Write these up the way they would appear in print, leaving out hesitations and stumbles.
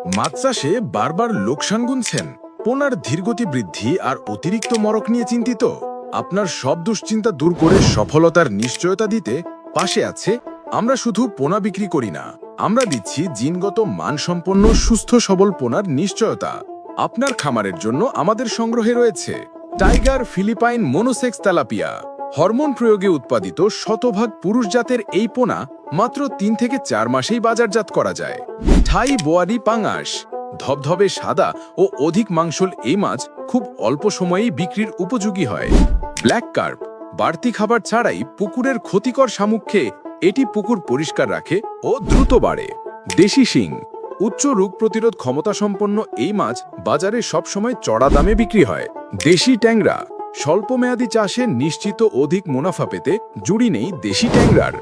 মাছ চাষে বারবার লোকসান গুনছেন? পোনার ধীরগতি বৃদ্ধি আর অতিরিক্ত মরক নিয়ে চিন্তিত? আপনার সব দুশ্চিন্তা দূর করে সফলতার নিশ্চয়তা দিতে পাশে আছে। আমরা শুধু পোনা বিক্রি করি না, আমরা দিচ্ছি জিনগত মানসম্পন্ন সুস্থ সবল পোনার নিশ্চয়তা। আপনার খামারের জন্য আমাদের সংগ্রহে রয়েছে tiger Philippine monosex tilapia. Hormone প্রয়োগে উৎপাদিত শতভাগ পুরুষ জাতের এই পোনা মাত্র ৩ থেকে ৪ মাসেই বাজারজাত করা যায়। থাই বোয়ারি পাঙাশ, ধবধবে সাদা ও অধিক মাংসল এই মাছ খুব অল্প সময়েই বিক্রির উপযোগী হয়। ব্ল্যাক কার্প, বাড়তি খাবার ছাড়াই পুকুরের ক্ষতিকর শামুক খেয়ে এটি পুকুর পরিষ্কার রাখে ও দ্রুত বাড়ে। দেশি শিং, উচ্চ রোগ প্রতিরোধ ক্ষমতা সম্পন্ন এই মাছ বাজারে সবসময় চড়া দামে বিক্রি হয়। দেশি ট্যাংরা, স্বল্পমেয়াদী চাষে নিশ্চিত অধিক মুনাফা পেতে জুড়ি নেই দেশি ট্যাংরার।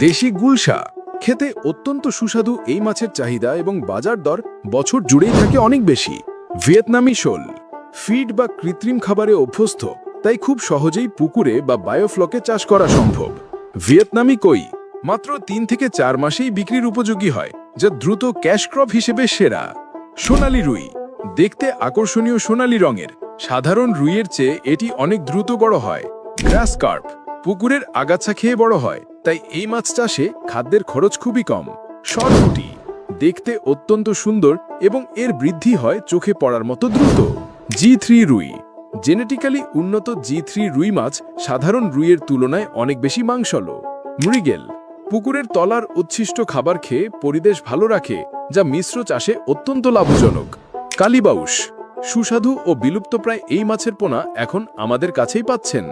দেশি গুলশা, খেতে অত্যন্ত সুস্বাদু এই মাছের চাহিদা এবং বাজার দর বছর জুড়েই থাকে অনেক বেশি। ভিয়েতনামি শোল, ফিড বা কৃত্রিম খাবারে অভ্যস্ত, তাই খুব সহজেই পুকুরে বা বায়োফ্লকে চাষ করা সম্ভব। ভিয়েতনামি কই, মাত্র ৩ থেকে ৪ মাসেই বিক্রির উপযোগী হয়, যা দ্রুত ক্যাশ ক্রপ হিসেবে সেরা। সোনালী রুই, দেখতে আকর্ষণীয় সোনালী রঙের, সাধারণ রুইয়ের চেয়ে এটি অনেক দ্রুত বড় হয়। গ্রাস কার্প, পুকুরের আগাছা খেয়ে বড় হয়, তাই এই মাছ চাষে খাদ্যের খরচ খুবই কম। সরপুঁটি, দেখতে অত্যন্ত সুন্দর এবং এর বৃদ্ধি হয় চোখে পড়ার মতো দ্রুত। G3 রুই, জেনেটিক্যালি উন্নত G3 রুই মাছ সাধারণ রুইয়ের তুলনায় অনেক বেশি মাংসল। মৃগেল, পুকুরের তলার উচ্ছিষ্ট খাবার খেয়ে পরিবেশ ভালো রাখে, যা মিশ্র চাষে অত্যন্ত লাভজনক। কালিবাউস, সুস্বাদু ও বিলুপ্তপ্রায় এই মাছের পোনা এখন আমাদের কাছেই পাচ্ছেন।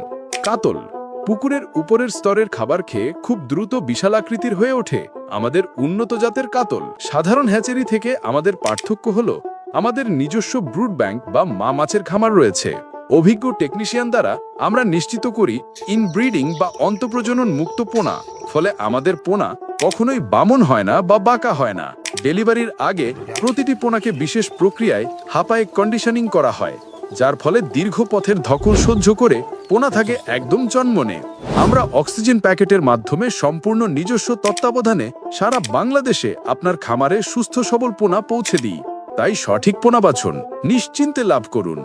কাতল, পুকুরের উপরের স্তরের খাবার খেয়ে খুব দ্রুত বিশাল আকৃতির হয়ে ওঠে আমাদের উন্নত জাতের কাতল। সাধারণ হ্যাচারি থেকে আমাদের পার্থক্য হলো আমাদের নিজস্ব ব্রুড ব্যাংক বা মা মাছের খামার রয়েছে। অভিজ্ঞ টেকনিশিয়ান দ্বারা আমরা নিশ্চিত করি ইনব্রিডিং বা অন্তঃপ্রজনন মুক্ত পোনা, ফলে আমাদের পোনা কখনোই বামন হয় না বা বাঁকা হয় না। ডেলিভারির আগে প্রতিটি পোনাকে বিশেষ প্রক্রিয়ায় হাঁপায়ে কন্ডিশনিং করা হয়, যার ফলে দীর্ঘ পথের ধকল সহ্য করে পোনা থাকে একদম জন্মনে। আমরা অক্সিজেন প্যাকেটের মাধ্যমে সম্পূর্ণ নিজস্ব তত্ত্বাবধানে সারা বাংলাদেশে আপনার খামারে সুস্থ সবল পোনা পৌঁছে দিই। তাই সঠিক পোনা বাছুন, নিশ্চিন্তে লাভ করুন।